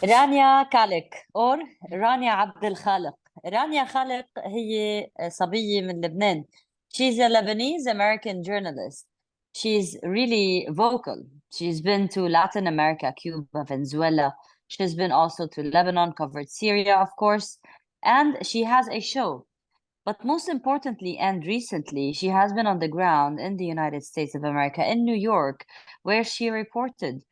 رانيا كالك or رانيا عبدالخالق. رانيا خالق هي صبية من لبنان. She's a Lebanese American journalist. She's really vocal. She's been to Latin America, Cuba, Venezuela. She's been also to Lebanon, covered Syria, of course. And she has a show. But most importantly and recently, she has been on the ground in the United States of America, in New York, where she reported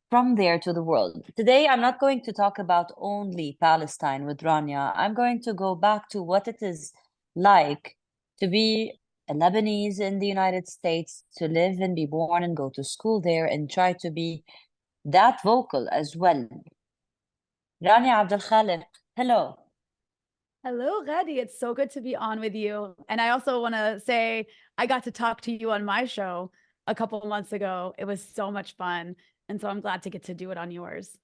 from there to the world. Today, I'm not going to talk about only Palestine with Rania. I'm going to go back to what it is like to be a Lebanese in the United States, to live and be born and go to school there and try to be that vocal as well. Rania Abdelkhaliq, hello. Hello, Ghadi. It's so good to be on with you. And I also want to say I got to talk to you on my show a couple of months ago. It was so much fun. And so I'm glad to get to do it on yours.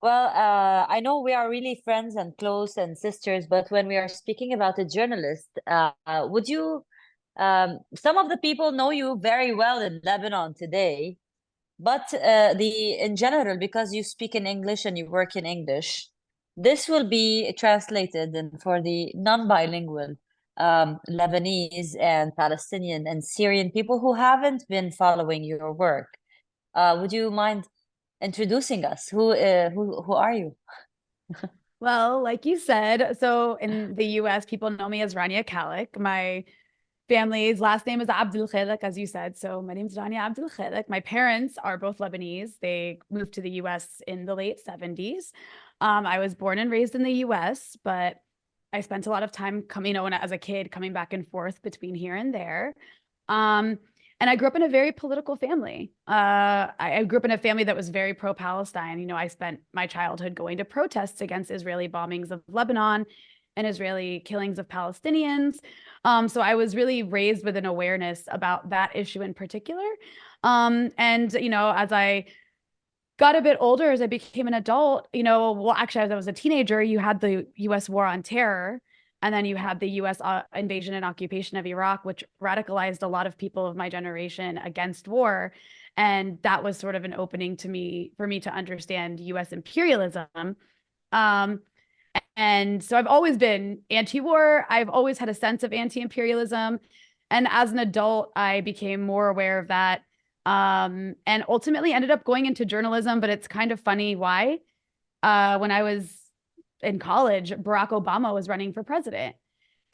Well, I know we are really friends and close and sisters, but when we are speaking about a journalist, would you, some of the people know you very well in Lebanon today, but in general, because you speak in English and you work in English, this will be translated and for the non-bilingual Lebanese and Palestinian and Syrian people who haven't been following your work. Would you mind introducing us? Who are you? Well, like you said, so in the US, people know me as Rania Kalik. My family's last name is Abdulkhaliq, as you said. So my name is Rania Abdulkhaliq. My parents are both Lebanese. They moved to the US in the late 70s. I was born and raised in the US, but I spent a lot of time coming, as a kid, coming back and forth between here and there. And I grew up in a very political family. I grew up in a family that was very pro-Palestine. I spent my childhood going to protests against Israeli bombings of Lebanon and Israeli killings of Palestinians. So I was really raised with an awareness about that issue in particular. And, as I got a bit older, as I became an adult, actually, as I was a teenager, you had the US war on terror. And then you had the US invasion and occupation of Iraq, which radicalized a lot of people of my generation against war. And that was sort of an opening for me to understand US imperialism. And so I've always been anti-war. I've always had a sense of anti-imperialism. And as an adult, I became more aware of that. And ultimately ended up going into journalism, but it's kind of funny why. When I was in college, Barack Obama was running for president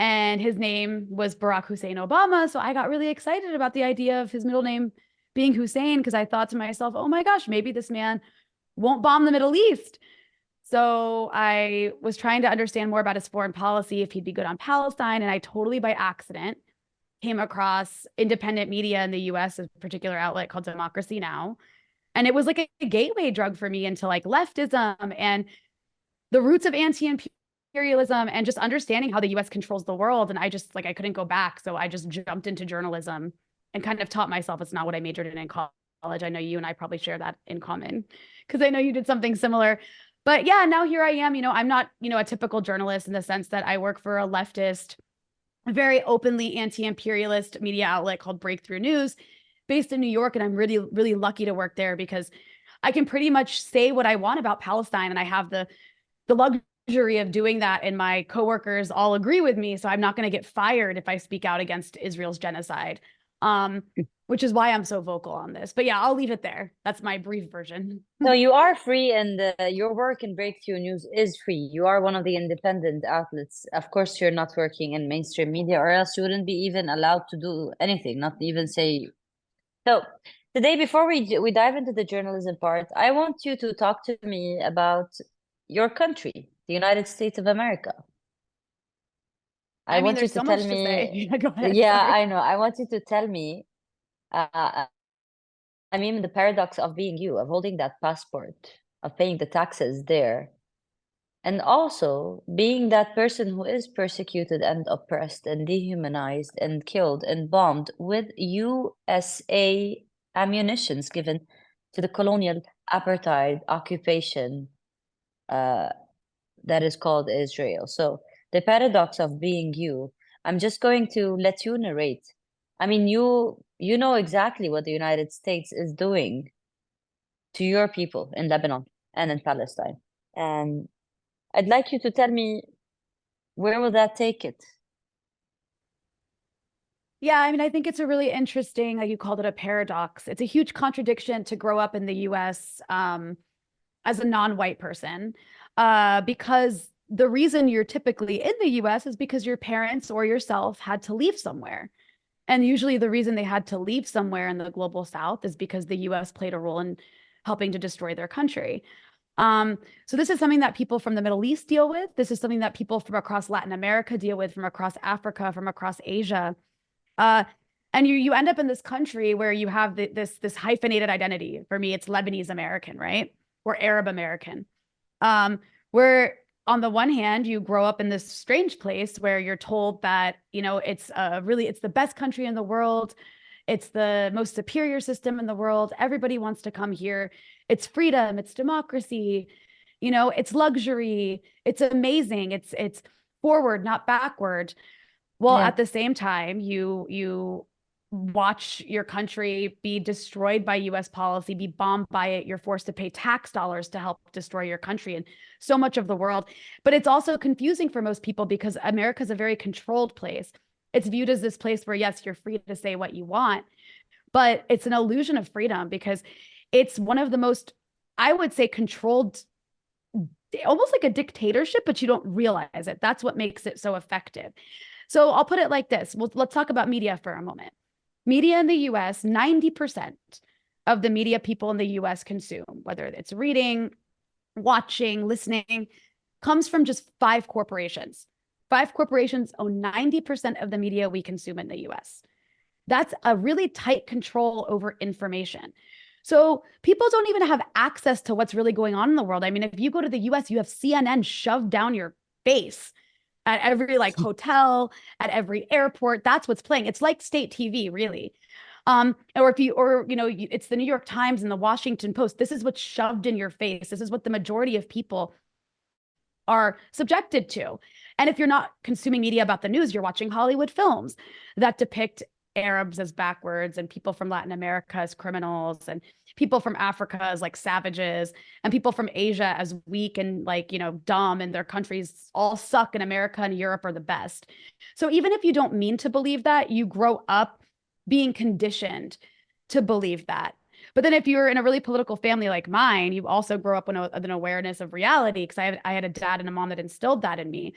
and his name was Barack Hussein Obama. So I got really excited about the idea of his middle name being Hussein, because I thought to myself, oh my gosh, maybe this man won't bomb the Middle East. So I was trying to understand more about his foreign policy, if he'd be good on Palestine. And I totally by accident came across independent media in the US, a particular outlet called Democracy Now! And it was like a gateway drug for me into like leftism and the roots of anti-imperialism and just understanding how the US controls the world. And I couldn't go back. So I just jumped into journalism and kind of taught myself. It's not what I majored in college. I know you and I probably share that in common because I know you did something similar. But yeah, now here I am. I'm not, a typical journalist in the sense that I work for a leftist, very openly anti-imperialist media outlet called Breakthrough News based in New York. And I'm really, really lucky to work there because I can pretty much say what I want about Palestine. And I have the luxury of doing that, and my coworkers all agree with me. So I'm not going to get fired if I speak out against Israel's genocide, which is why I'm so vocal on this. But yeah, I'll leave it there. That's my brief version. So you are free, and your work in Breakthrough News is free. You are one of the independent outlets. Of course, you're not working in mainstream media, or else you wouldn't be even allowed to do anything, not even say. So today, before we dive into the journalism part, I want you to talk to me about your country, the United States of America. I want you to tell me. Yeah, go ahead. Yeah, Sorry. I know. I want you to tell me. I mean, the paradox of being you, of holding that passport, of paying the taxes there, and also being that person who is persecuted and oppressed and dehumanized and killed and bombed with USA ammunitions given to the colonial apartheid occupation that is called Israel. So the paradox of being you, I'm just going to let you narrate. I mean, you know exactly what the United States is doing to your people in Lebanon. and in Palestine. And I'd like you to tell me, where will that take it? Yeah, I mean, I think it's a really interesting, like you called it, a paradox. It's a huge contradiction to grow up in the US as a non-white person, because the reason you're typically in the US is because your parents or yourself had to leave somewhere. And usually the reason they had to leave somewhere in the global South is because the US played a role in helping to destroy their country. So this is something that people from the Middle East deal with. This is something that people from across Latin America deal with, from across Africa, from across Asia. And you end up in this country where you have this hyphenated identity. For me, it's Lebanese American, right? Or Arab American. Where on the one hand, you grow up in this strange place where you're told that, you know, it's the best country in the world. It's the most superior system in the world. Everybody wants to come here. It's freedom, it's democracy, you know, it's luxury. It's amazing. It's forward, not backward. Well, Yeah. at the same time, you watch your country be destroyed by US policy, be bombed by it. You're forced to pay tax dollars to help destroy your country and so much of the world. But it's also confusing for most people because America is a very controlled place. It's viewed as this place where, yes, you're free to say what you want, but it's an illusion of freedom because it's one of the most, I would say, controlled, almost like a dictatorship, but you don't realize it. That's what makes it so effective. So I'll put it like this. Well, let's talk about media for a moment. Media in the US, 90% of the media people in the US consume, whether it's reading, watching, listening, comes from just 5 corporations. 5 corporations own 90% of the media we consume in the US. That's a really tight control over information. So people don't even have access to what's really going on in the world. I mean, if you go to the US, you have CNN shoved down your face at every like hotel, at every airport. That's what's playing. It's like state TV, really. Or you know, it's the New York Times and the Washington Post. This is what's shoved in your face. This is what the majority of people are subjected to. And if you're not consuming media about the news, you're watching Hollywood films that depict Arabs as backwards and people from Latin America as criminals and people from Africa as like savages and people from Asia as weak and like, you know, dumb, and their countries all suck and America and Europe are the best. So even if you don't mean to believe that, you grow up being conditioned to believe that. But then if you're in a really political family like mine, you also grow up with an awareness of reality, because I had a dad and a mom that instilled that in me.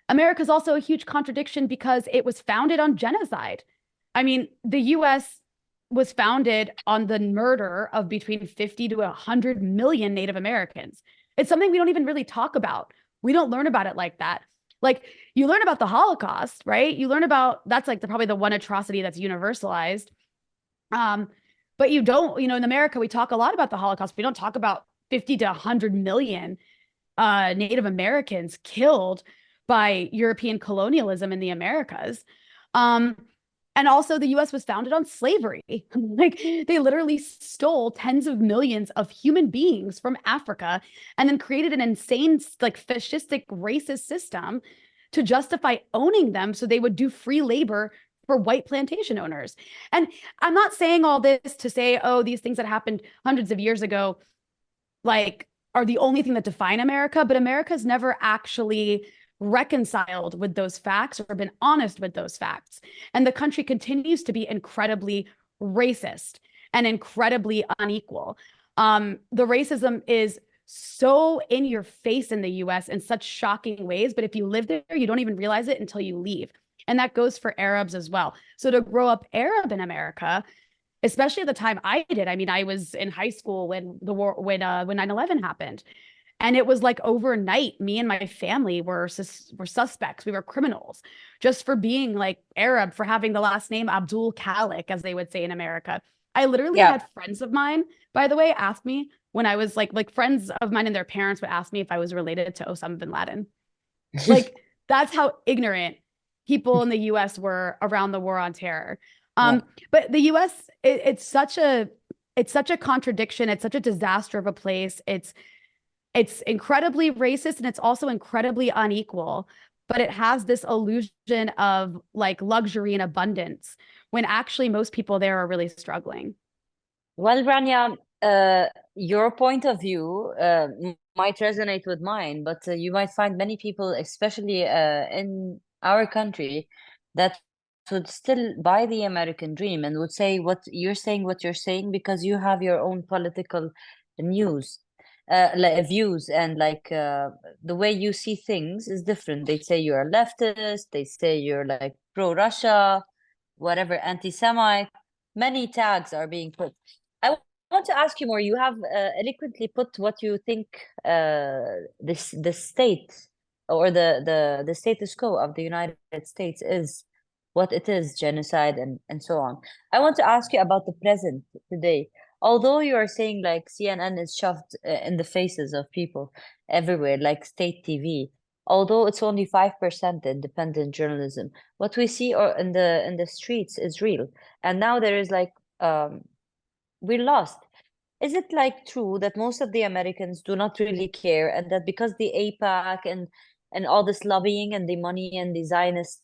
America is also a huge contradiction because it was founded on genocide. I mean, the US was founded on the murder of between 50 to 100 million Native Americans. It's something we don't even really talk about. We don't learn about it like that. Like, you learn about the Holocaust, right? You learn about, that's like probably the one atrocity that's universalized. But you don't, you know, in America, we talk a lot about the Holocaust. We don't talk about 50 to 100 million Native Americans killed by European colonialism in the Americas. And also the US was founded on slavery. Like, they literally stole tens of millions of human beings from Africa and then created an insane, like, fascistic, racist system to justify owning them so they would do free labor for white plantation owners. And I'm not saying all this to say, oh, these things that happened hundreds of years ago, like, are the only thing that define America, but America's never actually reconciled with those facts or been honest with those facts. And the country continues to be incredibly racist and incredibly unequal. The racism is so in your face in the US in such shocking ways, but if you live there, you don't even realize it until you leave. And that goes for Arabs as well. So to grow up Arab in America, especially at the time I did, I mean, I was in high school when the war, when 9/11 happened. And it was like overnight, me and my family were suspects. We were criminals just for being like Arab, for having the last name Abdulkhalik, as they would say in America. I literally had friends of mine, by the way, ask me when I was like friends of mine and their parents would ask me if I was related to Osama bin Laden. Like, that's how ignorant people in the US were around the war on terror. But the US, it's such a contradiction. It's such a disaster of a place. It's incredibly racist and it's also incredibly unequal, but it has this illusion of like luxury and abundance when actually most people there are really struggling. Well, Rania, your point of view might resonate with mine, but you might find many people, especially in our country, that would still buy the American dream and would say what you're saying because you have your own political news, views, and like the way you see things is different. They say you're a leftist, they say you're like pro-Russia, whatever, anti-Semite. Many tags are being put. I want to ask you more. You have eloquently put what you think the state or the status quo of the United States is, what it is, genocide and so on. I want to ask you about the present today. Although you are saying like CNN is shoved in the faces of people everywhere, like state TV, although it's only 5% independent journalism, what we see or in the streets is real. And now there is like we're lost. Is it like true that most of the Americans do not really care, and that because the APAC and all this lobbying and the money and the Zionist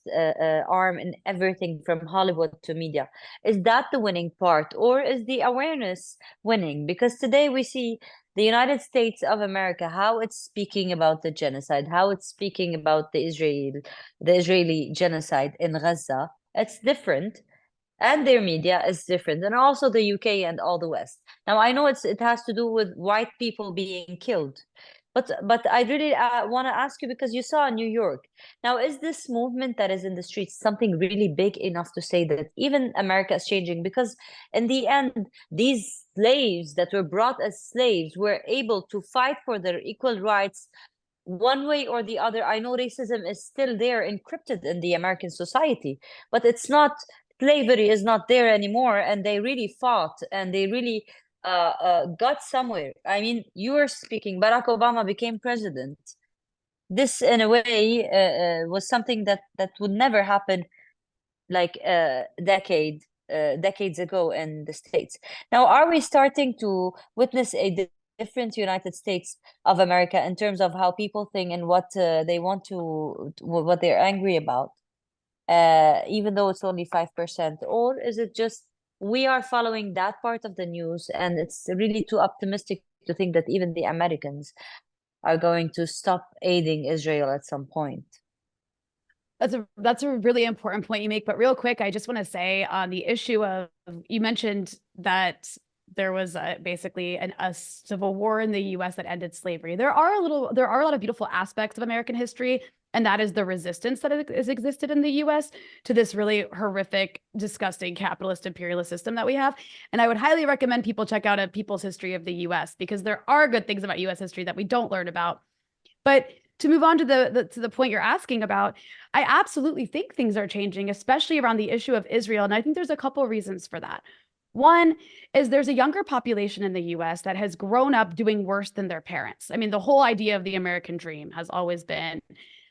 arm and everything from Hollywood to media, is that the winning part, or is the awareness winning? Because today we see the United States of America, how it's speaking about the genocide, how it's speaking about the Israeli genocide in Gaza. It's different, and their media is different, and also the UK and all the West. Now I know it has to do with white people being killed, but I really want to ask you, because you saw in New York. Now, is this movement that is in the streets something really big enough to say that even America is changing? Because in the end, these slaves that were brought as slaves were able to fight for their equal rights one way or the other. I know racism is still there, encrypted in the American society, but it's not, slavery is not there anymore, and they really fought and they really got somewhere. I mean, you were speaking, Barack Obama became president. This, in a way, was something that would never happen like decades ago in the States. Now, are we starting to witness a different United States of America in terms of how people think and what they want to, what they're angry about? Even though it's only 5%, or is it just we are following that part of the news and it's really too optimistic to think that even the Americans are going to stop aiding Israel at some point? That's a really important point you make. But real quick, I just want to say on the issue of, you mentioned that there was basically a civil war in the U.S. that ended slavery. There are a lot of beautiful aspects of American history, and that is the resistance that has existed in the U.S. to this really horrific, disgusting capitalist imperialist system that we have. And I would highly recommend people check out A People's History of the U.S. because there are good things about U.S. history that we don't learn about. But to move on to the point you're asking about, I absolutely think things are changing, especially around the issue of Israel. And I think there's a couple of reasons for that. One is there's a younger population in the US that has grown up doing worse than their parents. I mean, the whole idea of the American dream has always been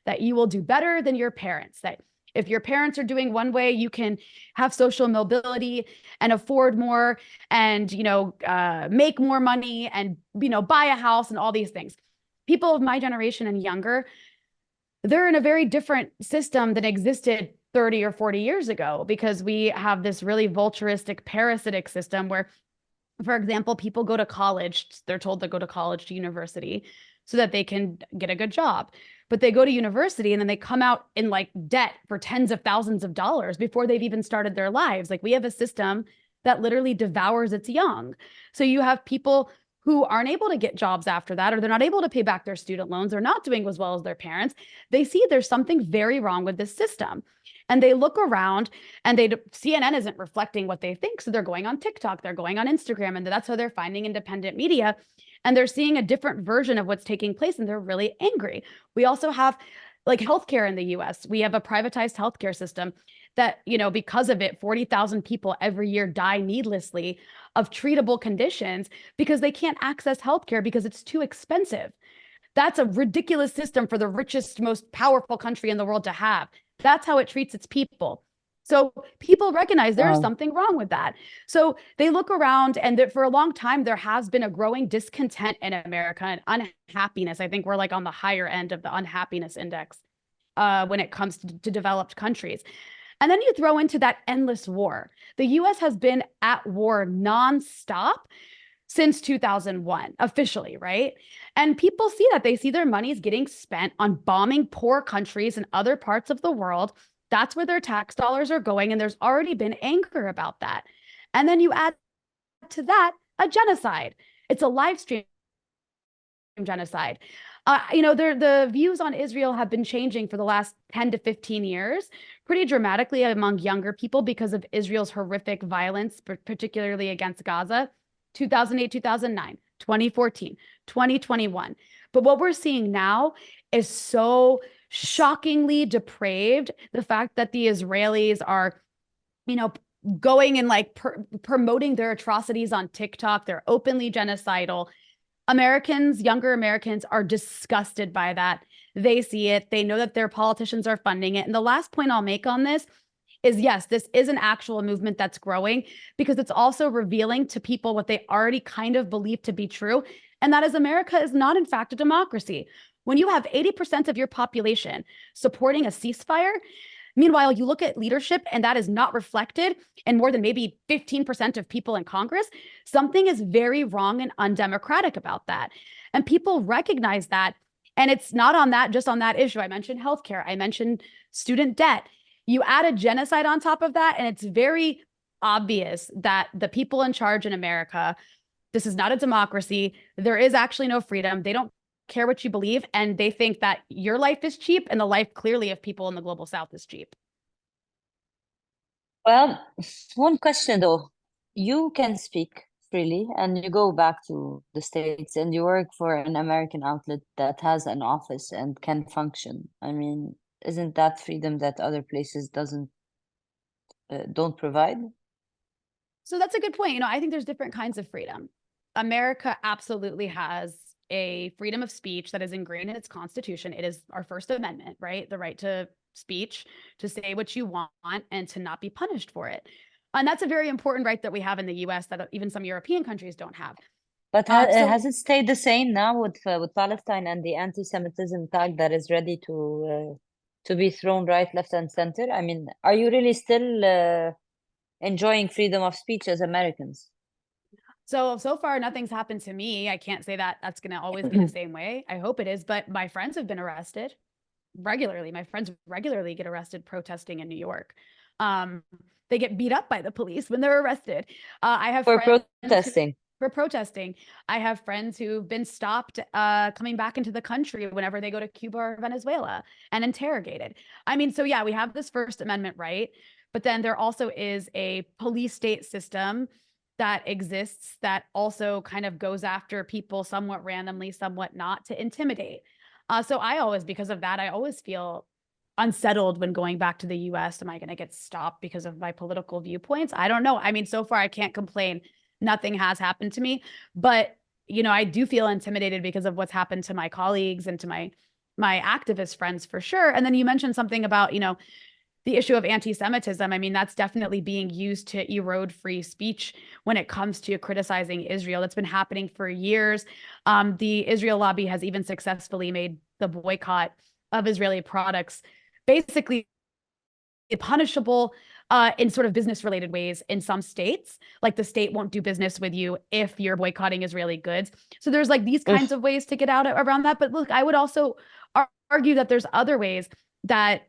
that you will do better than your parents, that if your parents are doing one way, you can have social mobility and afford more and, make more money and, buy a house and all these things. People of my generation and younger, they're in a very different system than existed 30 or 40 years ago, because we have this really vulturistic, parasitic system where, for example, people go to college. They're told to go to college, to university, so that they can get a good job. But they go to university and then they come out in like debt for tens of thousands of dollars before they've even started their lives. Like, we have a system that literally devours its young. So you have people who aren't able to get jobs after that, or they're not able to pay back their student loans, they're not doing as well as their parents. They see there's something very wrong with this system. And they look around and CNN isn't reflecting what they think. So they're going on TikTok, they're going on Instagram, and that's how they're finding independent media. And they're seeing a different version of what's taking place, and they're really angry. We also have like healthcare in the US. We have a privatized healthcare system that, because of it, 40,000 people every year die needlessly of treatable conditions because they can't access healthcare because it's too expensive. That's a ridiculous system for the richest, most powerful country in the world to have. That's how it treats its people. So people recognize there's something wrong with that. So they look around, and for a long time, there has been a growing discontent in America and unhappiness. I think we're like on the higher end of the unhappiness index when it comes to developed countries. And then you throw into that endless war. The US has been at war nonstop since 2001, officially, right? And people see that. They see their money is getting spent on bombing poor countries in other parts of the world. That's where their tax dollars are going. And there's already been anger about that. And then you add to that a genocide. It's a live stream genocide. The views on Israel have been changing for the last 10 to 15 years pretty dramatically among younger people because of Israel's horrific violence, particularly against Gaza, 2008, 2009, 2014, 2021. But what we're seeing now is so shockingly depraved. The fact that the Israelis are, going and like promoting their atrocities on TikTok, they're openly genocidal. Younger Americans are disgusted by that. They see it. They know that their politicians are funding it. And the last point I'll make on this is, yes, this is an actual movement that's growing because it's also revealing to people what they already kind of believe to be true. And that is America is not, in fact, a democracy. When you have 80% of your population supporting a ceasefire, meanwhile, you look at leadership and that is not reflected in more than maybe 15% of people in Congress, something is very wrong and undemocratic about that. And people recognize that. And it's not on that, just on that issue. I mentioned healthcare. I mentioned student debt. You add a genocide on top of that, and it's very obvious that the people in charge in America, this is not a democracy. There is actually no freedom. They don't care what you believe, and they think that your life is cheap and the life clearly of people in the global south is cheap. Well, one question though, you can speak freely and you go back to the States and you work for an American outlet that has an office and can function. I mean, isn't that freedom that other places don't provide? So that's a good point. I think there's different kinds of freedom. America absolutely has a freedom of speech that is ingrained in its Constitution. It is our First Amendment, right? The right to speech, to say what you want, and to not be punished for it. And that's a very important right that we have in the US that even some European countries don't have. But has it stayed the same now with Palestine and the anti-Semitism tag that is ready to be thrown right, left, and center? I mean, are you really still enjoying freedom of speech as Americans? So far, nothing's happened to me. I can't say that that's going to always be the same way. I hope it is. But my friends have been arrested regularly. My friends regularly get arrested protesting in New York. They get beat up by the police when they're arrested. I have for protesting. For protesting. I have friends who've been stopped coming back into the country whenever they go to Cuba or Venezuela and interrogated. I mean, so yeah, we have this First Amendment right, but then there also is a police state system that exists that also kind of goes after people somewhat randomly, somewhat not, to intimidate. So because of that, I always feel unsettled when going back to the US. Am I going to get stopped because of my political viewpoints? I don't know. I mean, so far I can't complain. Nothing has happened to me, but I do feel intimidated because of what's happened to my colleagues and to my activist friends for sure. And then you mentioned something about, the issue of anti-Semitism. I mean, that's definitely being used to erode free speech when it comes to criticizing Israel. That's been happening for years. The Israel lobby has even successfully made the boycott of Israeli products basically punishable in sort of business-related ways in some states. Like the state won't do business with you if you're boycotting Israeli goods. So there's like these kinds of ways to get out around that. But look, I would also argue that there's other ways that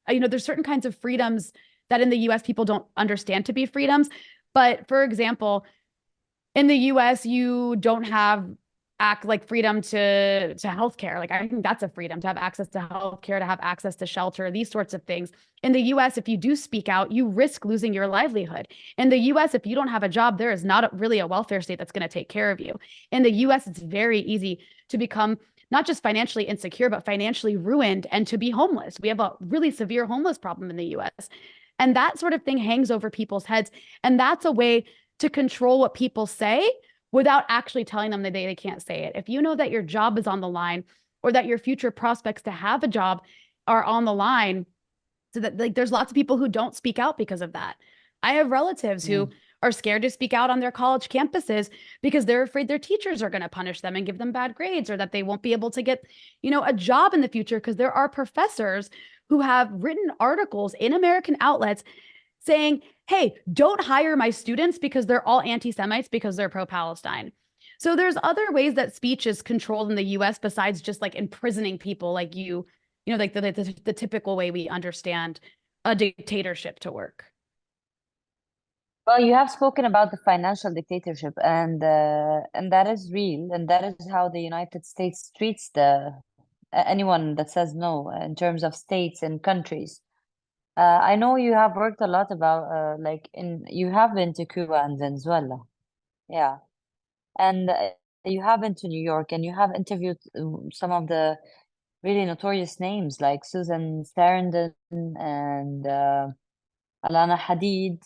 there's certain kinds of freedoms that in the US people don't understand to be freedoms. But for example, in the US, you don't have freedom to healthcare. Like, I think that's a freedom, to have access to healthcare, to have access to shelter, these sorts of things. In the US, if you do speak out, you risk losing your livelihood. In the US, if you don't have a job, there is not really a welfare state that's going to take care of you. In the US, it's very easy to become not just financially insecure, but financially ruined and to be homeless. We have a really severe homeless problem in the US. And that sort of thing hangs over people's heads. And that's a way to control what people say without actually telling them that they can't say it. If you know that your job is on the line, or that your future prospects to have a job are on the line, so that there's lots of people who don't speak out because of that. I have relatives who are scared to speak out on their college campuses because they're afraid their teachers are going to punish them and give them bad grades, or that they won't be able to get, a job in the future, because there are professors who have written articles in American outlets saying, hey, don't hire my students because they're all anti-Semites because they're pro-Palestine. So there's other ways that speech is controlled in the US besides just like imprisoning people like like the typical way we understand a dictatorship to work. Well, you have spoken about the financial dictatorship, and that is real, and that is how the United States treats anyone that says no in terms of states and countries. I know you have worked a lot about you have been to Cuba and Venezuela, yeah, and you have been to New York, and you have interviewed some of the really notorious names like Susan Sarandon and Alana Hadid.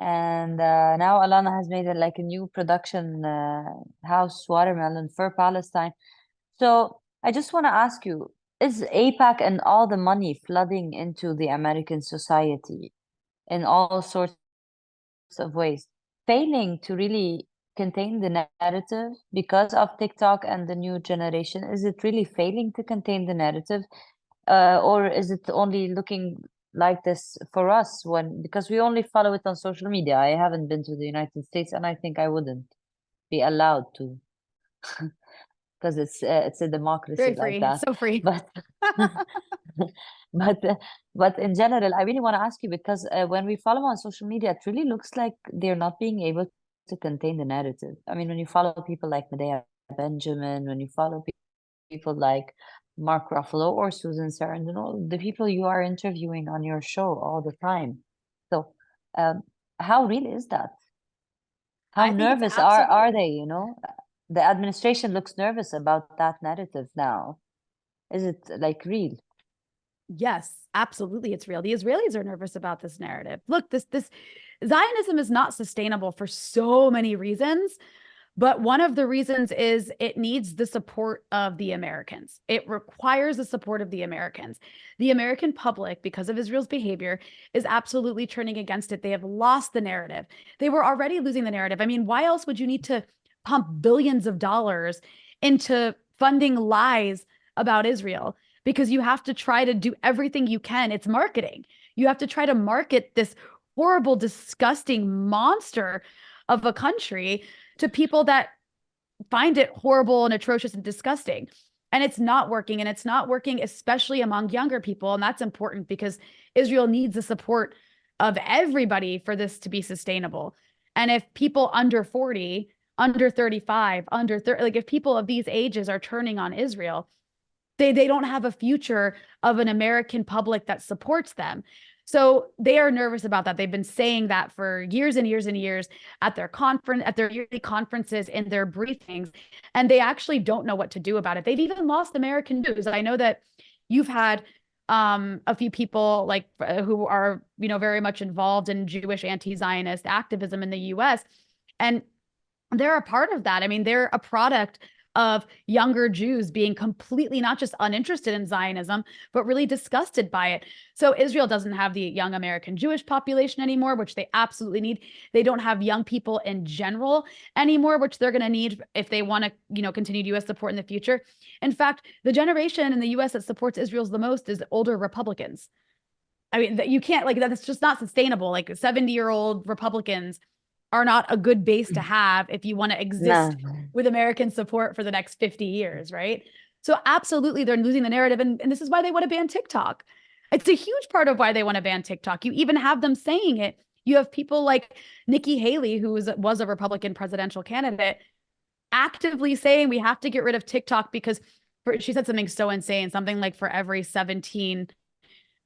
And now Alana has made a new production house, Watermelon, for Palestine. So I just want to ask you, is AIPAC and all the money flooding into the American society in all sorts of ways failing to really contain the narrative because of TikTok and the new generation? Is it really failing to contain the narrative? Or is it only looking like this for us because we only follow it on social media? I haven't been to the United States, and I think I wouldn't be allowed to because it's a democracy Very like free, that. so free. But but in general, I really want to ask you because when we follow on social media, it really looks like they're not being able to contain the narrative. I mean, when you follow people like Medea Benjamin, when you follow people like Mark Ruffalo or Susan Sarandon, all the people you are interviewing on your show all the time. So, how real is that? How I think it's nervous absolutely are they? The administration looks nervous about that narrative now. Is it like real? Yes, absolutely, it's real. The Israelis are nervous about this narrative. Look, this Zionism is not sustainable for so many reasons. But one of the reasons is it needs the support of the Americans. It requires the support of the Americans. The American public, because of Israel's behavior, is absolutely turning against it. They have lost the narrative. They were already losing the narrative. I mean, why else would you need to pump billions of dollars into funding lies about Israel? Because you have to try to do everything you can. It's marketing. You have to try to market this horrible, disgusting monster of a country to people that find it horrible and atrocious and disgusting. And it's not working. And it's not working, especially among younger people. And that's important because Israel needs the support of everybody for this to be sustainable. And if people under 40, under 35, under 30, like if people of these ages are turning on Israel, they don't have a future of an American public that supports them. So they are nervous about that. They've been saying that for years and years and years at their yearly conferences, in their briefings, and they actually don't know what to do about it. They've even lost American news. I know that you've had a few people who are very much involved in Jewish anti-Zionist activism in the U.S., and they're a part of that. I mean, they're a product of younger Jews being completely not just uninterested in Zionism, but really disgusted by it. So Israel doesn't have the young American Jewish population anymore, which they absolutely need. They don't have young people in general anymore, which they're going to need if they want to, continue U.S. support in the future. In fact, the generation in the U.S. that supports Israel's the most is older Republicans. I mean, you can't, that's just not sustainable. 70-year-old Republicans are not a good base to have if you want to exist with American support for the next 50 years, right? So absolutely, they're losing the narrative. And this is why they want to ban TikTok. It's a huge part of why they want to ban TikTok. You even have them saying it. You have people like Nikki Haley, who was a Republican presidential candidate, actively saying we have to get rid of TikTok because she said something so insane, something like for every 17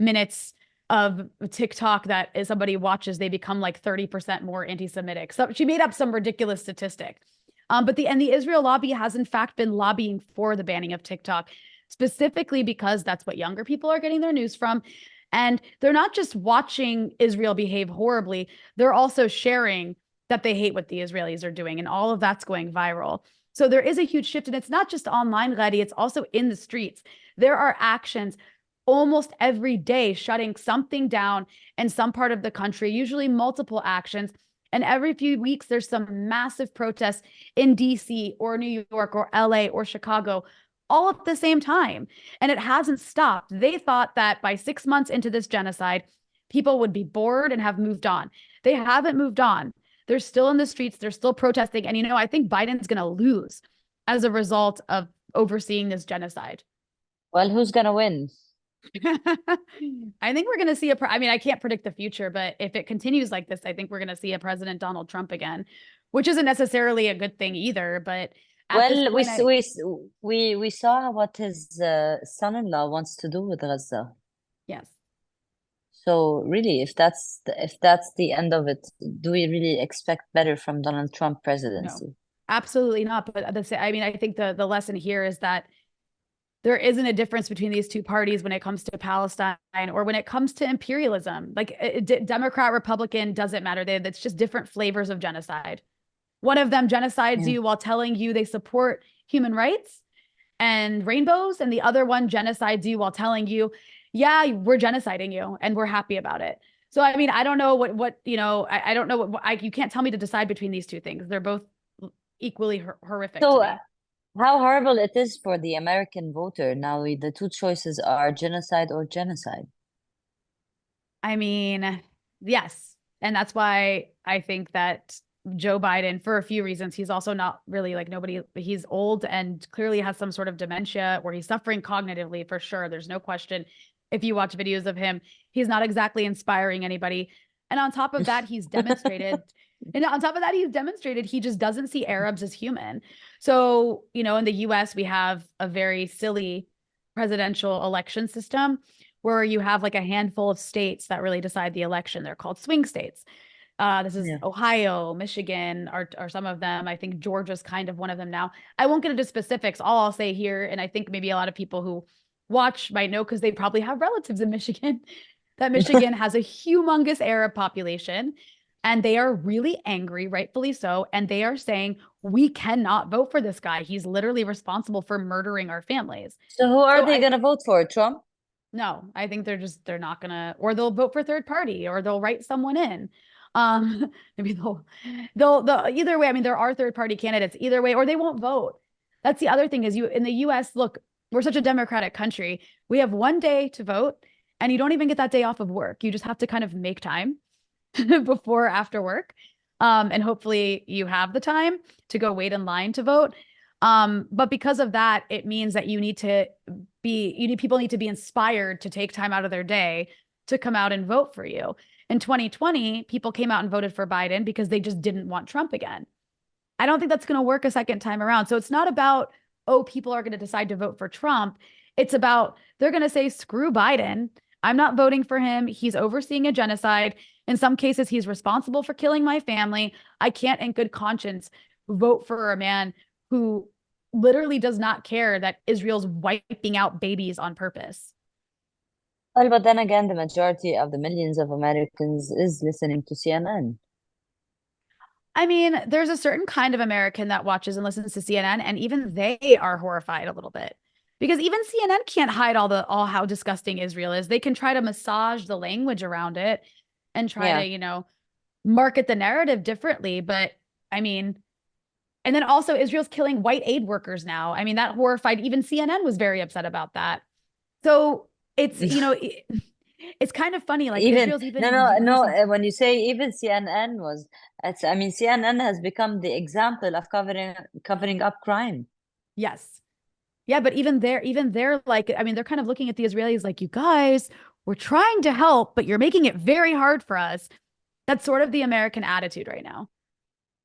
minutes of TikTok that somebody watches, they become 30% more anti-Semitic. So she made up some ridiculous statistic. But the Israel lobby has in fact been lobbying for the banning of TikTok, specifically because that's what younger people are getting their news from. And they're not just watching Israel behave horribly, they're also sharing that they hate what the Israelis are doing. And all of that's going viral. So there is a huge shift. And it's not just online, Gladys, it's also in the streets. There are actions almost every day shutting something down in some part of the country, usually multiple actions. And every few weeks, there's some massive protests in DC or New York or LA or Chicago, all at the same time. And it hasn't stopped. They thought that by 6 months into this genocide, people would be bored and have moved on. They haven't moved on. They're still in the streets. They're still protesting. And, I think Biden's going to lose as a result of overseeing this genocide. Well, who's going to win? I think we're going to see I can't predict the future, but if it continues like this, I think we're going to see a President Donald Trump again, which isn't necessarily a good thing either. But at this point, we saw what his son-in-law wants to do with Gaza. Yes. So really, if that's the end of it, do we really expect better from Donald Trump presidency? No, absolutely not. But I think the lesson here is that there isn't a difference between these two parties when it comes to Palestine or when it comes to imperialism. Like Democrat, Republican, doesn't matter. It's just different flavors of genocide. One of them genocides you while telling you they support human rights and rainbows, and the other one genocides you while telling you, yeah, we're genociding you and we're happy about it. So, I don't know I don't know you can't tell me to decide between these two things. They're both equally horrific to me. How horrible it is for the American voter. Now the two choices are genocide or genocide. Yes. And that's why I think that Joe Biden, for a few reasons, he's also not really he's old and clearly has some sort of dementia where he's suffering cognitively for sure. There's no question. If you watch videos of him, he's not exactly inspiring anybody. And on top of that, he's demonstrated he just doesn't see Arabs as human. So, in the US, we have a very silly presidential election system where you have a handful of states that really decide the election. They're called swing states. This is Ohio, Michigan are some of them. I think Georgia's kind of one of them now. I won't get into specifics. All I'll say here, and I think maybe a lot of people who watch might know because they probably have relatives in Michigan, that Michigan has a humongous Arab population. And they are really angry, rightfully so. And they are saying, we cannot vote for this guy. He's literally responsible for murdering our families. So who are they going to vote for? Trump? No, I think they're not going to, or they'll vote for third party, or they'll write someone in. Maybe they'll either way. There are third party candidates either way, or they won't vote. That's the other thing is in the US, look, we're such a democratic country. We have one day to vote and you don't even get that day off of work. You just have to kind of make time before or after work. And hopefully you have the time to go wait in line to vote. But because of that, it means that people need to be inspired to take time out of their day to come out and vote for you. In 2020, people came out and voted for Biden because they just didn't want Trump again. I don't think that's going to work a second time around. So it's not about, people are going to decide to vote for Trump. It's about, they're going to say, screw Biden. I'm not voting for him. He's overseeing a genocide. In some cases, he's responsible for killing my family. I can't in good conscience vote for a man who literally does not care that Israel's wiping out babies on purpose. Well, but then again, the majority of the millions of Americans is listening to CNN. There's a certain kind of American that watches and listens to CNN, and even they are horrified a little bit. Because even CNN can't hide all how disgusting Israel is. They can try to massage the language around it and try to, market the narrative differently. But and then also Israel's killing white aid workers now. That horrified, even CNN was very upset about that. So it's, it's kind of funny. Israel's even no. When you say even CNN CNN has become the example of covering up crime. Yes. Yeah, but even they're they're kind of looking at the Israelis like, you guys, we're trying to help, but you're making it very hard for us. That's sort of the American attitude right now.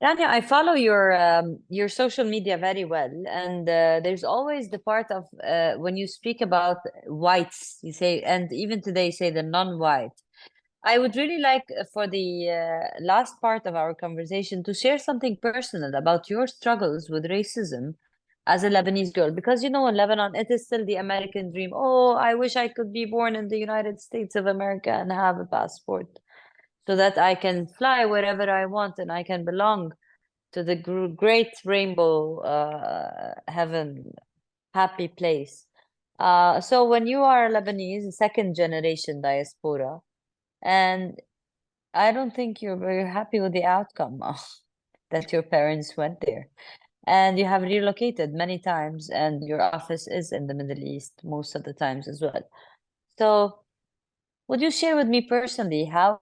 Rania, I follow your social media very well, and there's always the part of when you speak about whites, you say, and even today you say the non-white. I would really like for the last part of our conversation to share something personal about your struggles with racism as a Lebanese girl, because in Lebanon, it is still the American dream. Oh, I wish I could be born in the United States of America and have a passport so that I can fly wherever I want and I can belong to the great rainbow heaven, happy place. So when you are Lebanese, second generation diaspora, and I don't think you're very happy with the outcome that your parents went there. And you have relocated many times, and your office is in the Middle East most of the times as well. So Would you share with me personally how,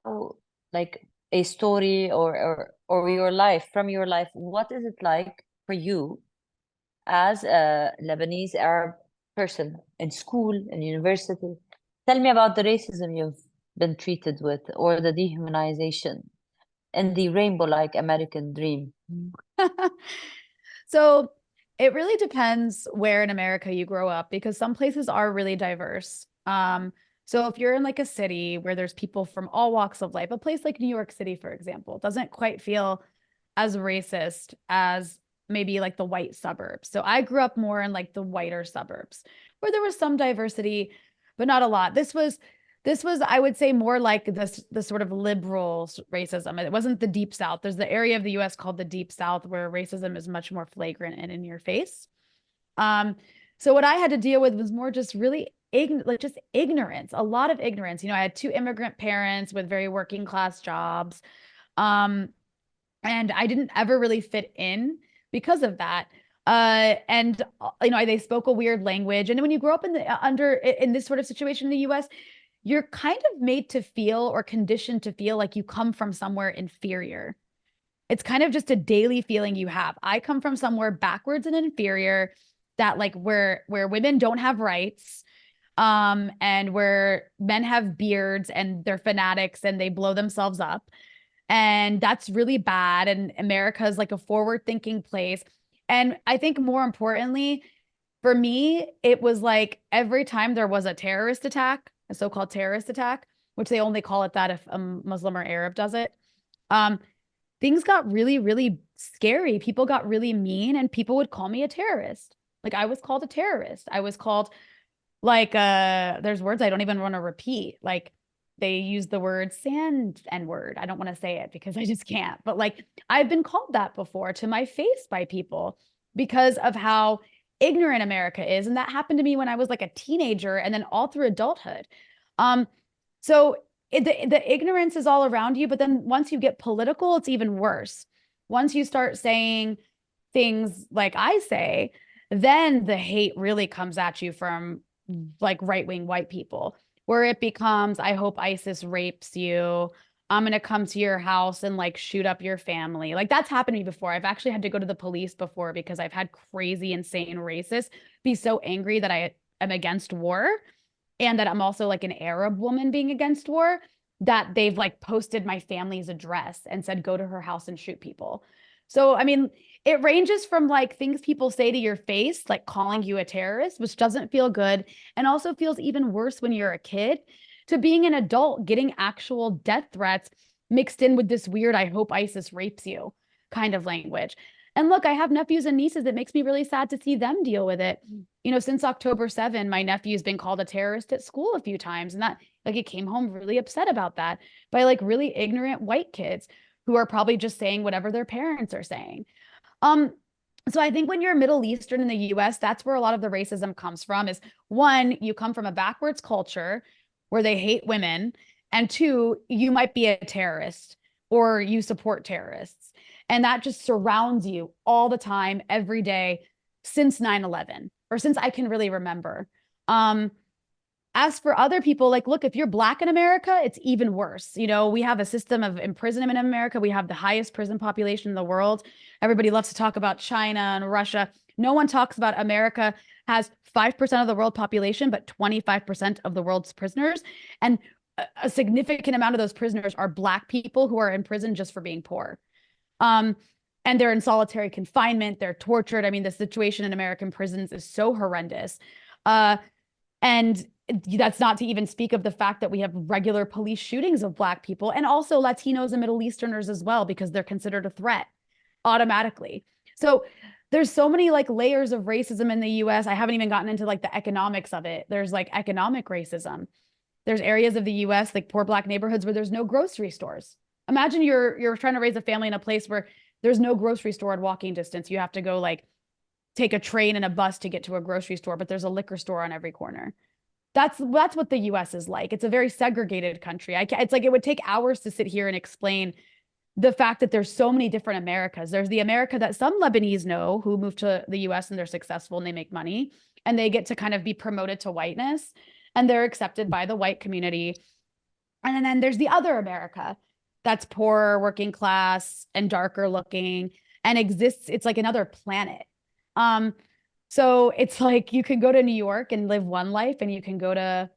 like, a story or your life, from your life, what is it like for you as a Lebanese Arab person in school and university? Tell me about the racism you've been treated with or the dehumanization and the rainbow-like American dream. So it really depends where in America you grow up, because some places are really diverse. So if you're in like a city where there's people from all walks of life, a place like New York City, for example, doesn't quite feel as racist as maybe like the white suburbs. So I grew up more in like the whiter suburbs where there was some diversity, but not a lot. This was, I would say, more like the sort of liberal racism. It wasn't the deep South. There's the area of the US called the deep South where racism is much more flagrant and in your face. So what I had to deal with was more just really just ignorance, a lot of ignorance. You know, I had two immigrant parents with very working class jobs. And I didn't ever really fit in because of that. And you know, they spoke a weird language. And when you grow up in this sort of situation in the US, you're kind of made to feel or conditioned to feel like you come from somewhere inferior. It's kind of just a daily feeling you have. I come from somewhere backwards and inferior, that like where women don't have rights, and where men have beards and they're fanatics and they blow themselves up. And that's really bad. And America is like a forward-thinking place. And I think more importantly, for me, it was like every time there was a terrorist attack, a so-called terrorist attack, which they only call it that if a Muslim or Arab does it, things got really, really scary. People got really mean and people would call me a terrorist. Like I was called a terrorist. I was called like, there's words I don't even want to repeat. Like they use the word sand and word. I don't want to say it because I just can't. But like I've been called that before to my face by people because of how ignorant America is. And that happened to me when I was like a teenager and then all through adulthood. So the ignorance is all around you, but then once you get political, it's even worse. Once you start saying things like I say, then the hate really comes at you from like right-wing white people, where it becomes, I hope ISIS rapes you. I'm going to come to your house and like shoot up your family. Like that's happened to me before. I've actually had to go to the police before because I've had crazy, insane racists be so angry that I am against war and that I'm also like an Arab woman being against war, that they've like posted my family's address and said, go to her house and shoot people. So, I mean, it ranges from like things people say to your face, like calling you a terrorist, which doesn't feel good and also feels even worse when you're a kid, to being an adult getting actual death threats mixed in with this weird, I hope ISIS rapes you kind of language. And look, I have nephews and nieces. It makes me really sad to see them deal with it. You know, since October 7, my nephew's been called a terrorist at school a few times. And that, like, he came home really upset about that by like really ignorant white kids who are probably just saying whatever their parents are saying. So I think when you're Middle Eastern in the US, that's where a lot of the racism comes from. Is one, you come from a backwards culture where they hate women, and two, you might be a terrorist or you support terrorists. And that just surrounds you all the time, every day since 9/11, or since I can really remember. As for other people, like, look, if you're Black in America, it's even worse. You know, we have a system of imprisonment in America. We have the highest prison population in the world. Everybody loves to talk about China and Russia. No one talks about America has 5% of the world population, but 25% of the world's prisoners. And a significant amount of those prisoners are Black people who are in prison just for being poor. And they're in solitary confinement. They're tortured. I mean, the situation in American prisons is so horrendous. And that's not to even speak of the fact that we have regular police shootings of Black people and also Latinos and Middle Easterners as well, because they're considered a threat automatically. So there's so many like layers of racism in the US. I haven't even gotten into like the economics of it. There's like economic racism. There's areas of the US, like poor Black neighborhoods, where there's no grocery stores. Imagine you're trying to raise a family in a place where there's no grocery store at walking distance. You have to go like take a train and a bus to get to a grocery store, but there's a liquor store on every corner. That's what the US is like. It's a very segregated country. It's like it would take hours to sit here and explain the fact that there's so many different Americas. There's the America that some Lebanese know who moved to the US and they're successful and they make money and they get to kind of be promoted to whiteness and they're accepted by the white community. And then there's the other America that's poorer, working class, and darker looking, and exists. It's like another planet. So it's like you can go to New York and live one life, and you can go to,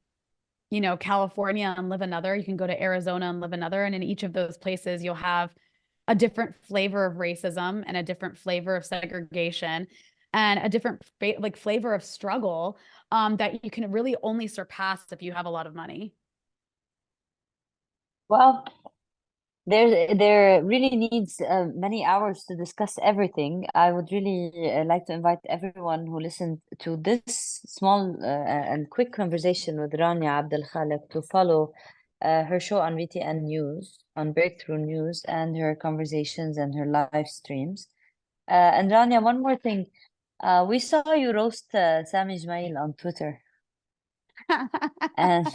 you know, California and live another. You can go to Arizona and live another. And in each of those places, you'll have a different flavor of racism and a different flavor of segregation and a different like flavor of struggle that you can really only surpass if you have a lot of money. Well, there really needs many hours to discuss everything. I would really like to invite everyone who listened to this small and quick conversation with Rania Abdelkhalik to follow her show on VTN News, on Breakthrough News, and her conversations and her live streams. And Rania, one more thing. We saw you roast Sami Ismail on Twitter. And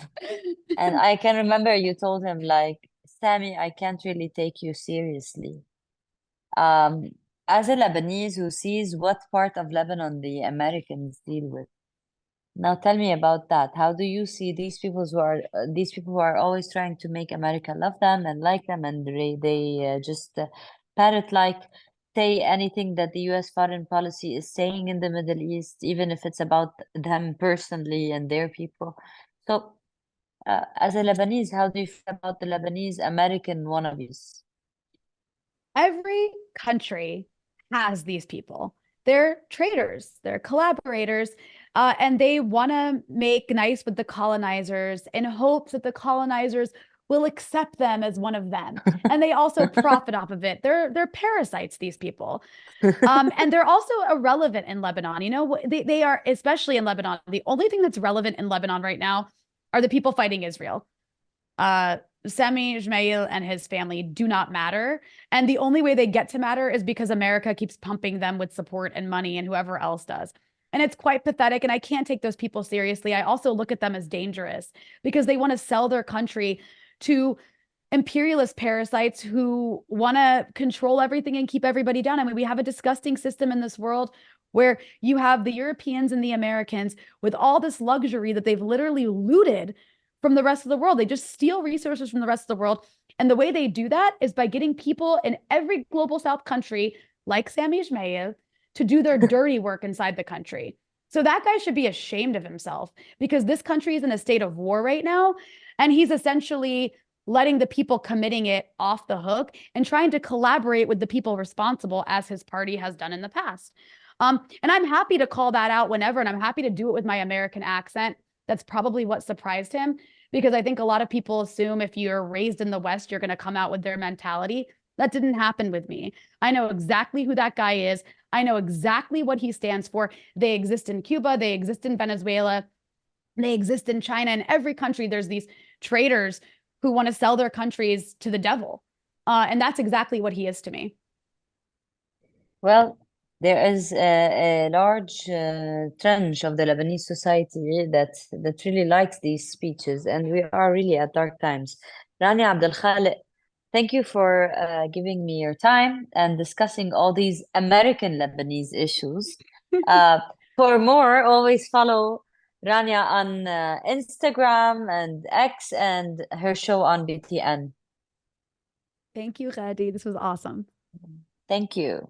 I can remember you told him, like, Sami, I can't really take you seriously. As a Lebanese who sees what part of Lebanon the Americans deal with. Now tell me about that. How do you see these people who are always trying to make America love them and like them, and they just parrot like say anything that the U.S. foreign policy is saying in the Middle East, even if it's about them personally and their people. So, as a Lebanese, how do you feel about the Lebanese American wannabes? Every country has these people. They're traitors, they're collaborators, and they want to make nice with the colonizers in hopes that the colonizers will accept them as one of them. And they also profit off of it. They're parasites, these people. And they're also irrelevant in Lebanon. You know, they are, especially in Lebanon. The only thing that's relevant in Lebanon right now are the people fighting Israel. Sami Ismail and his family do not matter. And the only way they get to matter is because America keeps pumping them with support and money, and whoever else does. And it's quite pathetic. And I can't take those people seriously. I also look at them as dangerous because they want to sell their country to imperialist parasites who want to control everything and keep everybody down. I mean, we have a disgusting system in this world where you have the Europeans and the Americans with all this luxury that they've literally looted from the rest of the world. They just steal resources from the rest of the world. And the way they do that is by getting people in every global South country, like Sami Ismail, to do their dirty work inside the country. So that guy should be ashamed of himself because this country is in a state of war right now. And he's essentially letting the people committing it off the hook and trying to collaborate with the people responsible, as his party has done in the past. And I'm happy to call that out whenever, and I'm happy to do it with my American accent. That's probably what surprised him, because I think a lot of people assume if you're raised in the West, you're going to come out with their mentality. That didn't happen with me. I know exactly who that guy is. I know exactly what he stands for. They exist in Cuba. They exist in Venezuela. They exist in China. In every country, there's these traitors who want to sell their countries to the devil. And that's exactly what he is to me. Well, there is a large tranche of the Lebanese society that really likes these speeches, and we are really at dark times. Rania Abdelkhalik, thank you for giving me your time and discussing all these American Lebanese issues. For more, always follow Rania on Instagram and X and her show on BTN. Thank you, Ghadi. This was awesome. Thank you.